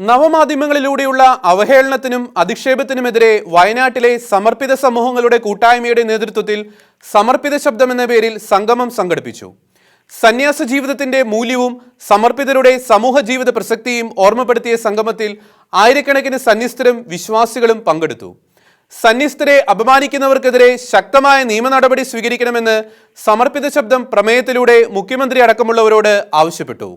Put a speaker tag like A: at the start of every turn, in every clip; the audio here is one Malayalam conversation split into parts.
A: നവമാധ്യമങ്ങളിലൂടെയുള്ള അവഹേളനത്തിനും അധിക്ഷേപത്തിനുമെതിരെ വയനാട്ടിലെ സമർപ്പിത സമൂഹങ്ങളുടെ കൂട്ടായ്മയുടെ നേതൃത്വത്തിൽ സമർപ്പിത ശബ്ദം എന്ന പേരിൽ സംഗമം സംഘടിപ്പിച്ചു. സന്യാസ ജീവിതത്തിന്റെ മൂല്യവും സമർപ്പിതരുടെ സമൂഹ ജീവിത പ്രസക്തിയും ഓർമ്മപ്പെടുത്തിയ സംഗമത്തിൽ ആയിരക്കണക്കിന് സന്യസ്തരും വിശ്വാസികളും പങ്കെടുത്തു. സന്യസ്തരെ അപമാനിക്കുന്നവർക്കെതിരെ ശക്തമായ നിയമ നടപടി സ്വീകരിക്കണമെന്ന് സമർപ്പിത ശബ്ദം പ്രമേയത്തിലൂടെ മുഖ്യമന്ത്രി അടക്കമുള്ളവരോട് ആവശ്യപ്പെട്ടു.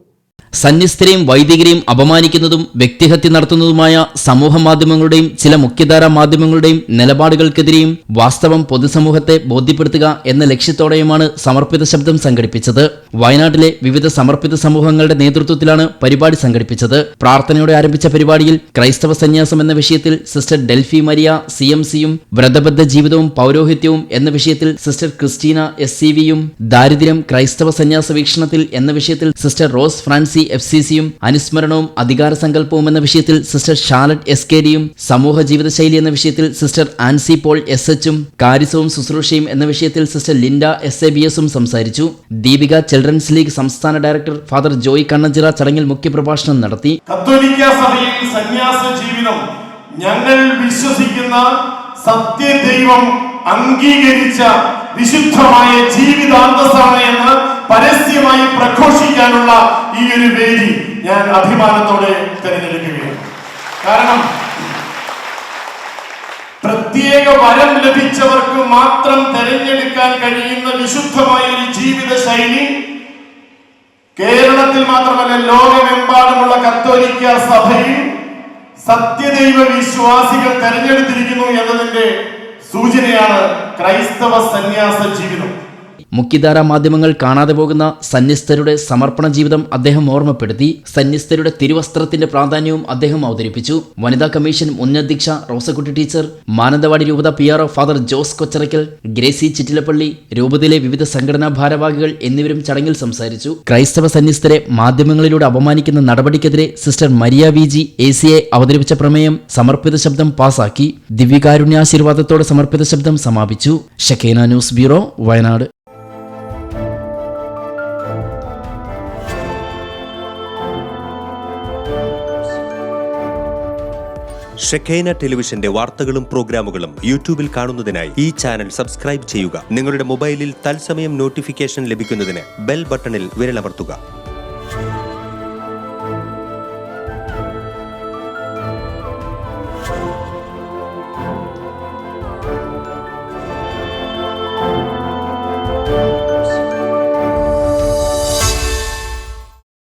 B: സന്യസ്തരെയും വൈദികരെയും അപമാനിക്കുന്നതും വ്യക്തിഹത്യ നടത്തുന്നതുമായ സമൂഹ മാധ്യമങ്ങളുടെയും ചില മുഖ്യധാരാ മാധ്യമങ്ങളുടെയും നിലപാടുകൾക്കെതിരെയും വാസ്തവം പൊതുസമൂഹത്തെ ബോധ്യപ്പെടുത്തുക എന്ന ലക്ഷ്യത്തോടെയുമാണ് സമർപ്പിത ശബ്ദം സംഘടിപ്പിച്ചത്. വയനാട്ടിലെ വിവിധ സമർപ്പിത സമൂഹങ്ങളുടെ നേതൃത്വത്തിലാണ് പരിപാടി സംഘടിപ്പിച്ചത്. പ്രാർത്ഥനയോടെ ആരംഭിച്ച പരിപാടിയിൽ ക്രൈസ്തവ സന്യാസം എന്ന വിഷയത്തിൽ സിസ്റ്റർ ഡെൽഫി മരിയ CMCയും വ്രതബദ്ധ ജീവിതവും പൗരോഹിത്യവും എന്ന വിഷയത്തിൽ സിസ്റ്റർ ക്രിസ്റ്റീന SCVയും ദാരിദ്ര്യം ക്രൈസ്തവ സന്യാസ വീക്ഷണത്തിൽ എന്ന വിഷയത്തിൽ സിസ്റ്റർ റോസ് ഫ്രാൻസി FCCയും അനുസ്മരണവും അധികാര സങ്കല്പവും എന്ന വിഷയത്തിൽ സിസ്റ്റർ ഷാർലറ്റ് SKDയും സമൂഹ ജീവിതശൈലി എന്ന വിഷയത്തിൽ സിസ്റ്റർ ആൻസി പോൾ SHും കാരിസവും ശുശ്രൂഷയും എന്ന വിഷയത്തിൽ സിസ്റ്റർ ലിൻഡ SABSും സംസാരിച്ചു. ദീപിക ചിൽഡ്രൻസ് ലീഗ് സംസ്ഥാന ഡയറക്ടർ ഫാദർ ജോയ് കണ്ണഞ്ചിറ ചടങ്ങിൽ മുഖ്യപ്രഭാഷണം നടത്തി.
C: കത്തോലിക്ക സഭയിൽ സന്യാസ ജീവിതം ഞങ്ങൾ വിശ്വസിക്കുന്ന സത്യദൈവം അംഗീകരിച്ച വിശുദ്ധമായ ജീവിതാന്തസ്സാണ് എന്ന് പരസ്യമായി പ്രഘോഷിക്കാനുള്ള ഈ ഒരു വേദി ഞാൻ അഭിമാനത്തോടെ തിരഞ്ഞെടുക്കുകയാണ്. കാരണം പ്രത്യേക വരം ലഭിച്ചവർക്ക് മാത്രം തിരഞ്ഞെടുക്കാൻ കഴിയുന്ന വിശുദ്ധമായ ഒരു ജീവിത ശൈലി കേരളത്തിൽ മാത്രമല്ല ലോകമെമ്പാടുമുള്ള കത്തോലിക്ക സഭയിൽ സത്യദൈവ വിശ്വാസികൾ തെരഞ്ഞെടുത്തിരിക്കുന്നു എന്നതിന്റെ സൂചനയാണ് ക്രൈസ്തവ സന്യാസ ജീവിതം.
B: മുഖ്യധാരാ മാധ്യമങ്ങൾ കാണാതെ പോകുന്ന സന്യസ്തരുടെ സമർപ്പണ ജീവിതം അദ്ദേഹം ഓർമ്മപ്പെടുത്തി. സന്യസ്തരുടെ തിരുവസ്ത്രത്തിന്റെ പ്രാധാന്യവും അദ്ദേഹം അവതരിപ്പിച്ചു. വനിതാ കമ്മീഷൻ മുൻ അധ്യക്ഷ റോസക്കുട്ടി ടീച്ചർ, മാനന്തവാടി രൂപത PRO father Jose Kocharakkal, Gracy Chittilappilly, രൂപതയിലെ വിവിധ സംഘടനാ ഭാരവാഹികൾ എന്നിവരും ചടങ്ങിൽ സംസാരിച്ചു. ക്രൈസ്തവ സന്യസ്തരെ മാധ്യമങ്ങളിലൂടെ അപമാനിക്കുന്ന നടപടിക്കെതിരെ സിസ്റ്റർ മരിയ VG ACA അവതരിപ്പിച്ച പ്രമേയം സമർപ്പിത ശബ്ദം പാസാക്കി. ദിവ്യകാരുണ്യാശീർവാദത്തോടെ സമർപ്പിത ശബ്ദം സമാപിച്ചു. ഷെക്കേന ന്യൂസ് ബ്യൂറോ, വയനാട്.
D: ഷെക്കേന ടെലിവിഷന്റെ വാർത്തകളും പ്രോഗ്രാമുകളും യൂട്യൂബിൽ കാണുന്നതിനായി ഈ ചാനൽ സബ്സ്ക്രൈബ് ചെയ്യുക. നിങ്ങളുടെ മൊബൈലിൽ തത്സമയം നോട്ടിഫിക്കേഷൻ ലഭിക്കുന്നതിന് ബെൽ ബട്ടണിൽ വിരലമർത്തുക.